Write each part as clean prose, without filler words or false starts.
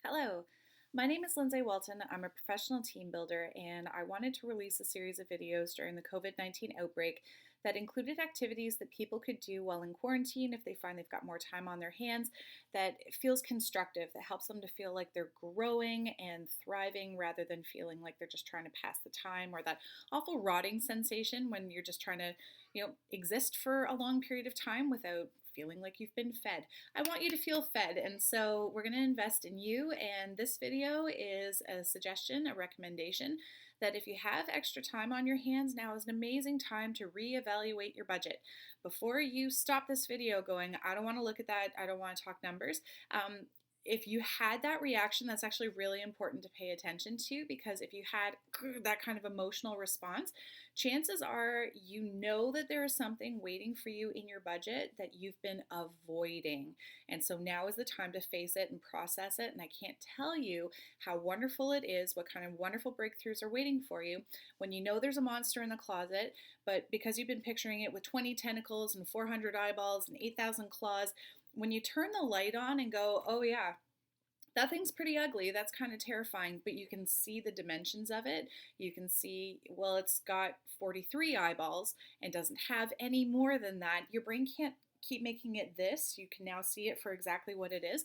Hello, my name is Lindsay Walton. I'm a professional team builder, and I wanted to release a series of videos during the COVID-19 outbreak that included activities that people could do while in quarantine if they find they've got more time on their hands, that feels constructive, that helps them to feel like they're growing and thriving rather than feeling like they're just trying to pass the time, or that awful rotting sensation when you're just trying to, exist for a long period of time without feeling like you've been fed. I want you to feel fed, and so we're going to invest in you. And this video is a suggestion, a recommendation that if you have extra time on your hands, now is an amazing time to reevaluate your budget. Before you stop this video going, I don't want to look at that, I don't want to talk numbers. If you had that reaction, that's actually really important to pay attention to, because if you had that kind of emotional response, chances are you know that there is something waiting for you in your budget that you've been avoiding. And so now is the time to face it and process it. And I can't tell you how wonderful it is, what kind of wonderful breakthroughs are waiting for you when you know there's a monster in the closet, but because you've been picturing it with 20 tentacles and 400 eyeballs and 8,000 claws, when you turn the light on and go, oh yeah, that thing's pretty ugly, that's kind of terrifying, but you can see the dimensions of it. You can see, well, it's got 43 eyeballs and doesn't have any more than that. Your brain can't keep making it this. You can now see it for exactly what it is.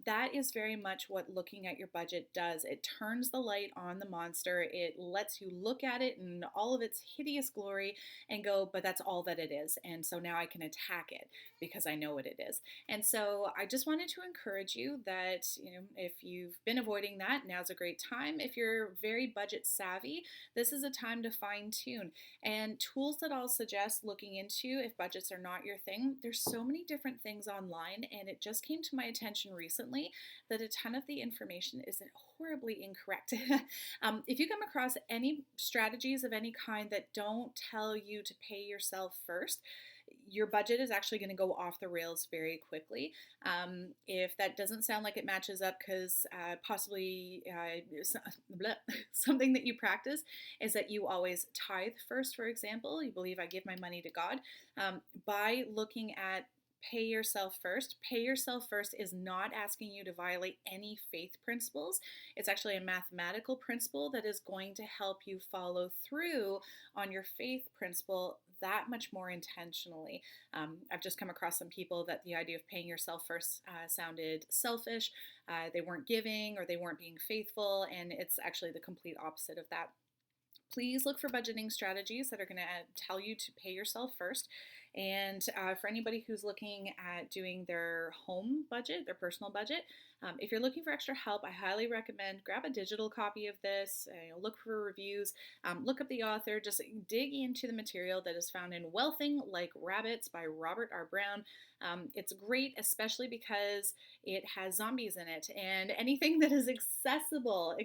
That is very much what looking at your budget does. It turns the light on the monster. It lets you look at it in all of its hideous glory and go, but that's all that it is. And so now I can attack it because I know what it is. And so I just wanted to encourage you that, if you've been avoiding that, now's a great time. If you're very budget savvy, this is a time to fine tune. And tools that I'll suggest looking into if budgets are not your thing, there's so many different things online, and it just came to my attention recently that a ton of the information isn't horribly incorrect. If you come across any strategies of any kind that don't tell you to pay yourself first, your budget is actually going to go off the rails very quickly. If that doesn't sound like it matches up, because possibly something that you practice is that you always tithe first, for example. You believe I give my money to God. By looking at pay yourself first. Pay yourself first is not asking you to violate any faith principles. It's actually a mathematical principle that is going to help you follow through on your faith principle that much more intentionally. I've just come across some people that the idea of paying yourself first sounded selfish. They weren't giving, or they weren't being faithful, and it's actually the complete opposite of that. Please look for budgeting strategies that are going to tell you to pay yourself first. And for anybody who's looking at doing their home budget, their personal budget, if you're looking for extra help, I highly recommend grab a digital copy of this, look for reviews, look up the author, just dig into the material that is found in Wealthing Like Rabbits by Robert R. Brown. It's great, especially because it has zombies in it, and anything that is accessible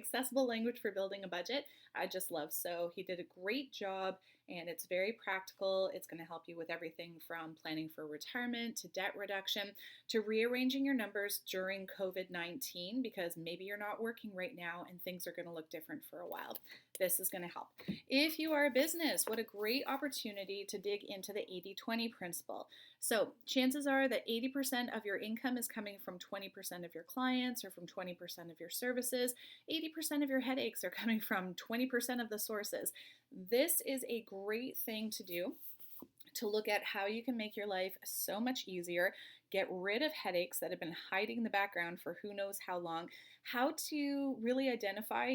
language for building a budget, I just love. So he did a great job, and it's very practical. It's going to help you with everything from planning for retirement to debt reduction to rearranging your numbers during COVID-19, because maybe you're not working right now and things are going to look different for a while. This is going to help. If you are a business, what a great opportunity to dig into the 80-20 principle. So chances are that 80% of your income is coming from 20% of your clients, or from 20% of your services. 80% of your headaches are coming from 20% of the sources. This is a great thing to do, to look at how you can make your life so much easier, get rid of headaches that have been hiding in the background for who knows how long, how to really identify,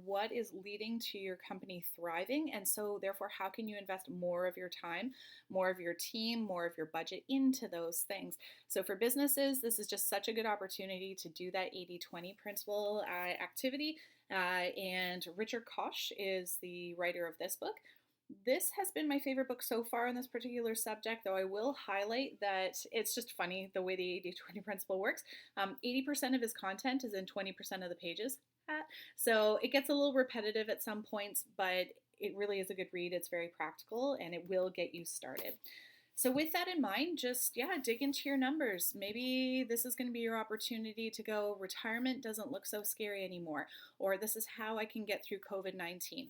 what is leading to your company thriving, and so therefore how can you invest more of your time, more of your team, more of your budget into those things. So for businesses, this is just such a good opportunity to do that 80-20 principle activity, and Richard Koch is the writer of this book. This has been my favorite book so far on this particular subject, though I will highlight that it's just funny the way the 80-20 principle works. 80% of his content is in 20% of the pages. So it gets a little repetitive at some points, but it really is a good read. It's very practical, and it will get you started. So with that in mind, just, dig into your numbers. Maybe this is going to be your opportunity to go, retirement doesn't look so scary anymore, or this is how I can get through COVID-19.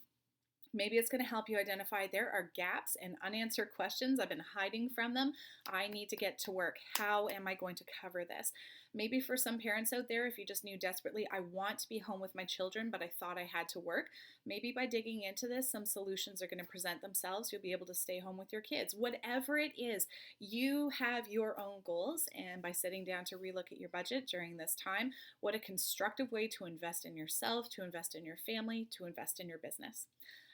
Maybe it's going to help you identify there are gaps and unanswered questions. I've been hiding from them. I need to get to work. How am I going to cover this? Maybe for some parents out there, if you just knew desperately, I want to be home with my children, but I thought I had to work. Maybe by digging into this, some solutions are going to present themselves. You'll be able to stay home with your kids. Whatever it is, you have your own goals. And by sitting down to relook at your budget during this time, what a constructive way to invest in yourself, to invest in your family, to invest in your business.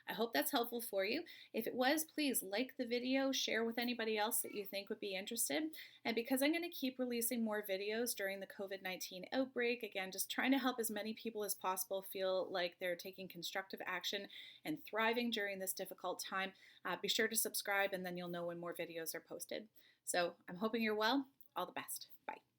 I hope that's helpful for you. If it was, please like the video, share with anybody else that you think would be interested. And because I'm going to keep releasing more videos during the COVID-19 outbreak, again, just trying to help as many people as possible feel like they're taking constructive action and thriving during this difficult time, be sure to subscribe and then you'll know when more videos are posted. So I'm hoping you're well. All the best. Bye.